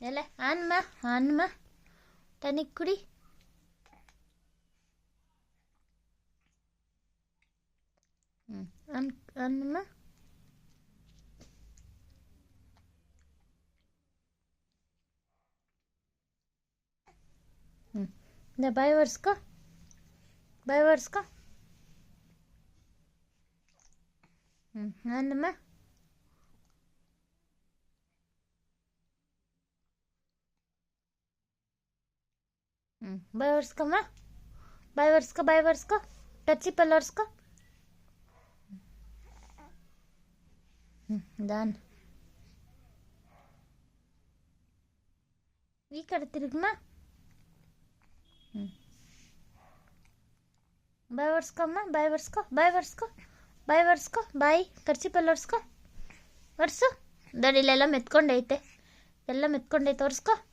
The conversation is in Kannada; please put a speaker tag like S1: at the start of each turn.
S1: ಎಲ್ಲ ಅನ್ಮ ಟಾನಿಕ್ ಕುಡಿ. ಅನ್ಮ ಬಾಯ್ ಒರೆಸ್ಕೊ. ಅನ್ಮ ಬಾಯ್ ಒರೆಸ್ಕೊಮ್ಮ. ಬಾಯ್ ಒರೆಸ್ಕೊ. ಟಚ್ ಪಲ್ಲಿ ಒರೆಸ್ಕೊ. ಡನ್. ಈ ಕಡೆ ತಿರುಗಮ್ಮ. ಬಾಯ್ ಒರೆಸ್ಕೊಮ್ಮ. ಬಾಯಿ ಕರ್ಚಿಪಲ್ಲಿ ಒರೆಸ್ಕೊ. ಒರೆಸು. ದಡಿಲೆಲ್ಲ ಮೆತ್ಕೊಂಡೈತೆ. ಒರೆಸ್ಕೊ.